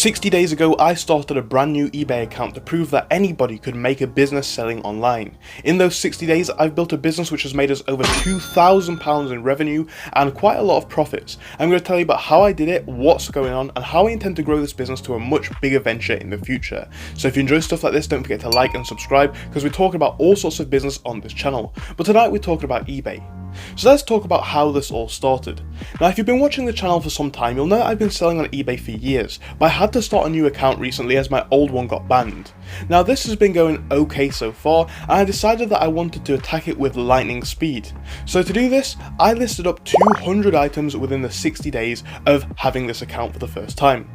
60 days ago, I started a brand new eBay account to prove that anybody could make a business selling online. In those 60 days, I've built a business which has made us over £2,000 in revenue and quite a lot of profits. I'm going to tell you about how I did it, what's going on, and how I intend to grow this business to a much bigger venture in the future. So if you enjoy stuff like this, don't forget to like and subscribe, because we're talking about all sorts of business on this channel. But tonight we're talking about eBay. So let's talk about how this all started. Now, if you've been watching the channel for some time, you'll know that I've been selling on eBay for years, but I had to start a new account recently as my old one got banned. Now, this has been going okay so far, and I decided that I wanted to attack it with lightning speed. So to do this, I listed up 200 items within the 60 days of having this account for the first time.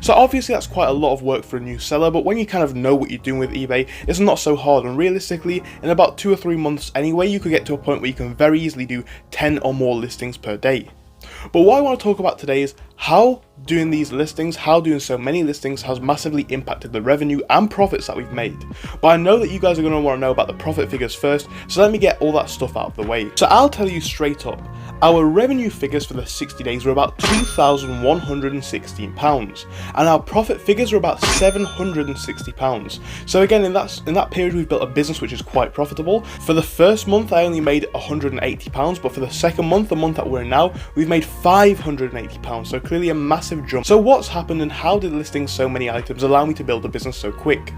So obviously that's quite a lot of work for a new seller, but when you kind of know what you're doing with eBay, it's not so hard, and realistically, in about 2 or 3 months anyway, you could get to a point where you can very easily do 10 or more listings per day. But what I want to talk about today is how doing these listings, how doing so many listings has massively impacted the revenue and profits that we've made. But I know that you guys are going to want to know about the profit figures first, so let me get all that stuff out of the way. So I'll tell you straight up, our revenue figures for the 60 days were about £2,116, and our profit figures were about £760. So again, in that period, we've built a business which is quite profitable. For the first month, I only made £180, but for the second month, the month that we're in now, we've made £580, so clearly a massive jump. So what's happened, and how did listing so many items allow me to build a business so quick?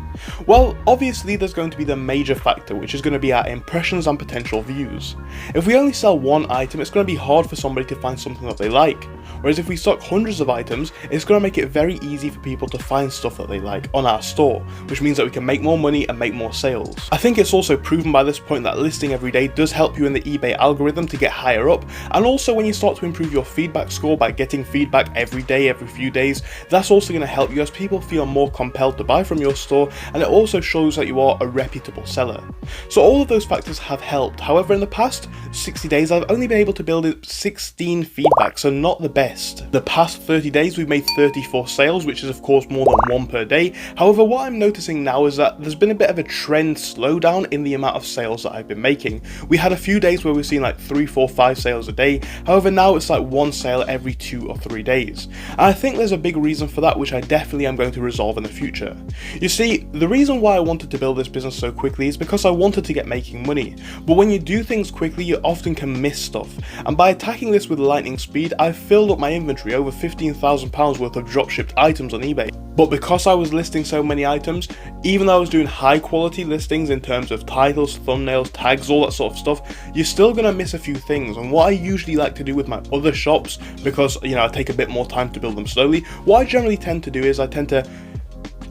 Well, obviously there's going to be the major factor, which is going to be our impressions and potential views. If we only sell one item, it's going to be hard for somebody to find something that they like. Whereas if we stock hundreds of items, it's going to make it very easy for people to find stuff that they like on our store, which means that we can make more money and make more sales. I think it's also proven by this point that listing every day does help you in the eBay algorithm to get higher up, and also when you start to improve your feedback score by getting feedback every day, every few days, that's also going to help you as people feel more compelled to buy from your store, and it also shows that you are a reputable seller. So all of those factors have helped. However, in the past 60 days, I've only been able to build 16 feedback, so not the best. The past 30 days, we've made 34 sales, which is of course more than one per day. However, what I'm noticing now is that there's been a bit of a trend slowdown in the amount of sales that I've been making. We had a few days where we've seen like 3, 4, 5 sales a day. However, now it's like one sale every 2 or 3 days. And I think there's a big reason for that, which I definitely am going to resolve in the future. You see, the reason why I wanted to build this business so quickly is because I wanted to get making money. But when you do things quickly, you often can miss stuff. And by attacking this with lightning speed, I've filled up my inventory, over £15,000 worth of dropshipped items on eBay. But because I was listing so many items, even though I was doing high quality listings in terms of titles, thumbnails, tags, all that sort of stuff, you're still going to miss a few things. And what I usually like to do with my other shops, because I take a bit more time to build them slowly, what I generally tend to do is I tend to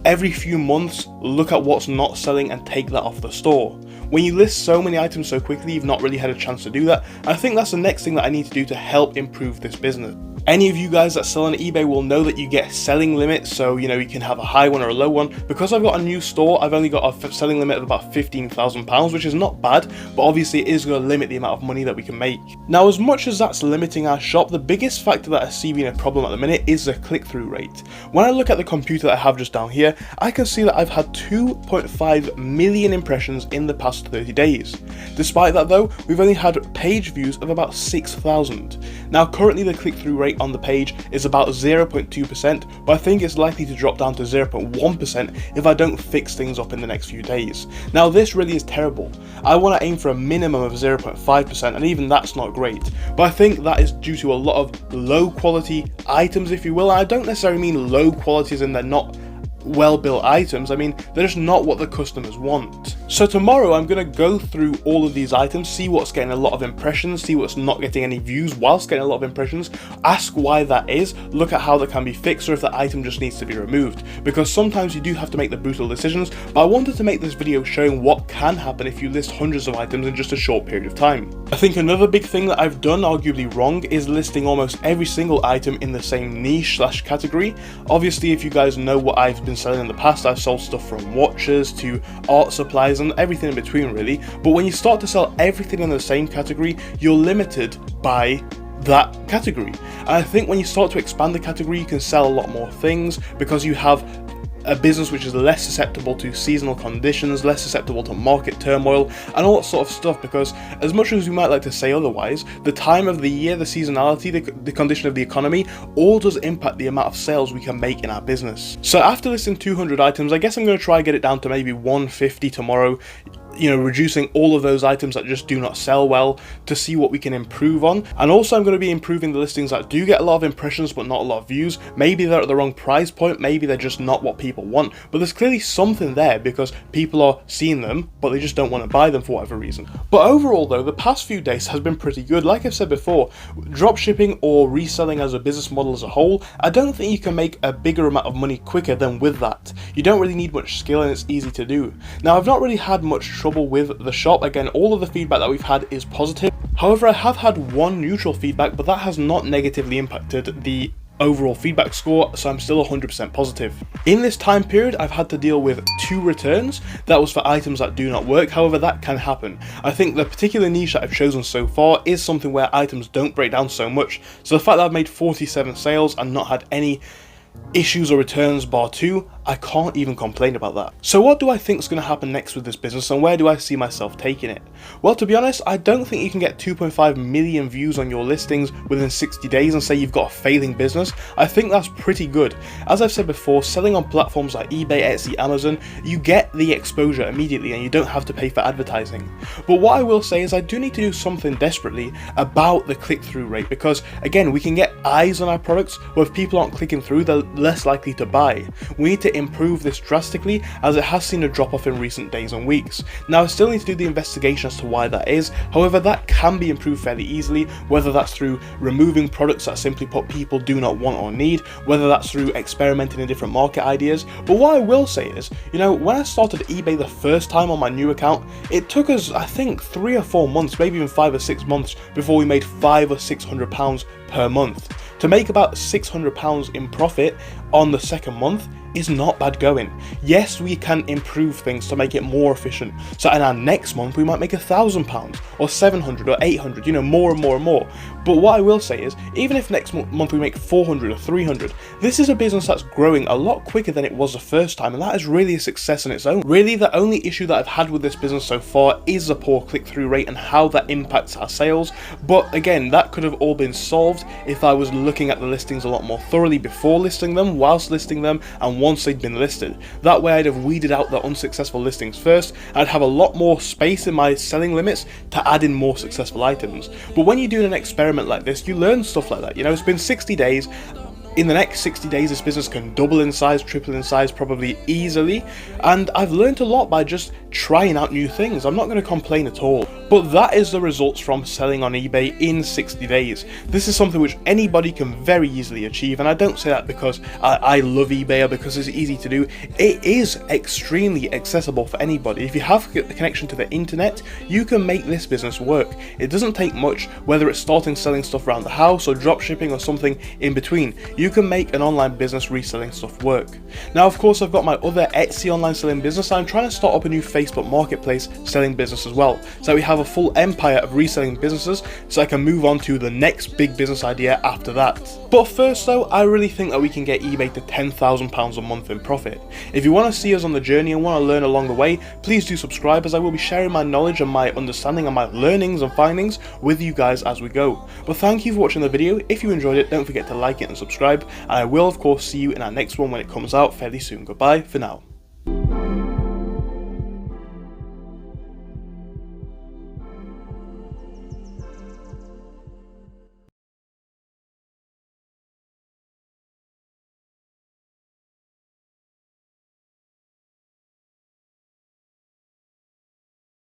every few months look at what's not selling and take that off the store. When you list so many items so quickly, you've not really had a chance to do that. I think that's the next thing that I need to do to help improve this business. Any of you guys that sell on eBay will know that you get selling limits, so you can have a high one or a low one. Because I've got a new store, I've only got a selling limit of about £15,000, which is not bad, but obviously it is going to limit the amount of money that we can make. Now, as much as that's limiting our shop, the biggest factor that I see being a problem at the minute is the click-through rate. When I look at the computer that I have just down here, I can see that I've had 2.5 million impressions in the past 30 days. Despite that though, we've only had page views of about 6,000. Now currently the click-through rate on the page is about 0.2%, but I think it's likely to drop down to 0.1% if I don't fix things up in the next few days. Now this really is terrible. I want to aim for a minimum of 0.5%, and even that's not great, but I think that is due to a lot of low quality items, if you will. And I don't necessarily mean low quality as in they're not well built items, I mean they're just not what the customers want. So tomorrow I'm going to go through all of these items, see what's getting a lot of impressions, see what's not getting any views whilst getting a lot of impressions, ask why that is, look at how that can be fixed, or if the item just needs to be removed, because sometimes you do have to make the brutal decisions. But I wanted to make this video showing what can happen if you list hundreds of items in just a short period of time. I think another big thing that I've done arguably wrong is listing almost every single item in the same niche / category. Obviously, if you guys know what I've been selling in the past, I've sold stuff from watches to art supplies and everything in between really. But when you start to sell everything in the same category, you're limited by that category. And I think when you start to expand the category, you can sell a lot more things because you have a business which is less susceptible to seasonal conditions, less susceptible to market turmoil, and all that sort of stuff, because as much as we might like to say otherwise, the time of the year, the seasonality, the condition of the economy, all does impact the amount of sales we can make in our business. So after listing 200 items, I guess I'm going to try and get it down to maybe 150 tomorrow, reducing all of those items that just do not sell well to see what we can improve on. And also I'm going to be improving the listings that do get a lot of impressions but not a lot of views. Maybe they're at the wrong price point, maybe they're just not what people want, but there's clearly something there because people are seeing them but they just don't want to buy them for whatever reason. But overall though, the past few days has been pretty good. Like I've said before, dropshipping or reselling as a business model as a whole, I don't think you can make a bigger amount of money quicker than with that. You don't really need much skill and it's easy to do. Now I've not really had much trouble with the shop. Again, all of the feedback that we've had is positive. However, I have had one neutral feedback, but that has not negatively impacted the overall feedback score, so I'm still 100% positive. In this time period, I've had to deal with 2 returns. That was for items that do not work. However, that can happen. I think the particular niche that I've chosen so far is something where items don't break down so much. So the fact that I've made 47 sales and not had any issues or returns bar 2, I can't even complain about that. So what do I think is going to happen next with this business, and where do I see myself taking it? Well, to be honest, I don't think you can get 2.5 million views on your listings within 60 days and say you've got a failing business. I think that's pretty good. As I've said before, selling on platforms like eBay, Etsy, Amazon, you get the exposure immediately and you don't have to pay for advertising. But what I will say is I do need to do something desperately about the click-through rate, because again, we can get eyes on our products, but if people aren't clicking through, they're less likely to buy. We need to improve this drastically, as it has seen a drop off in recent days and weeks. Now I still need to do the investigation as to why that is. However, that can be improved fairly easily, whether that's through removing products that simply put people do not want or need, whether that's through experimenting in different market ideas. But what I will say is, when I started eBay the first time on my new account, it took us, I think, 3 or 4 months, maybe even 5 or 6 months before we made £500 or £600 per month. To make about £600 in profit on the second month is not bad going. Yes, we can improve things to make it more efficient. So in our next month, we might make £1,000 or 700 or 800, more and more and more. But what I will say is, even if next month we make 400 or 300, this is a business that's growing a lot quicker than it was the first time, and that is really a success in its own. Really, the only issue that I've had with this business so far is the poor click-through rate and how that impacts our sales. But again, that could have all been solved if I was looking at the listings a lot more thoroughly before listing them, whilst listing them, and once they'd been listed. That way I'd have weeded out the unsuccessful listings first. I'd have a lot more space in my selling limits to add in more successful items. But when you're doing an experiment like this, you learn stuff like that. It's been 60 days. In the next 60 days, this business can double in size, triple in size, probably easily. And I've learned a lot by just trying out new things. I'm not going to complain at all. But that is the results from selling on eBay in 60 days. This is something which anybody can very easily achieve. And I don't say that because I love eBay or because it's easy to do. It is extremely accessible for anybody. If you have a connection to the internet, you can make this business work. It doesn't take much, whether it's starting selling stuff around the house or drop shipping or something in between. You can make an online business reselling stuff work. Now, of course, I've got my other Etsy online selling business. I'm trying to start up a new Facebook marketplace selling business as well, so we have a full empire of reselling businesses, so I can move on to the next big business idea after that. But first though, I really think that we can get eBay to £10,000 a month in profit. If you want to see us on the journey and want to learn along the way, please do subscribe, as I will be sharing my knowledge and my understanding and my learnings and findings with you guys as we go. But thank you for watching the video. If you enjoyed it, don't forget to like it and subscribe, and I will of course see you in our next one when it comes out fairly soon. Goodbye for now.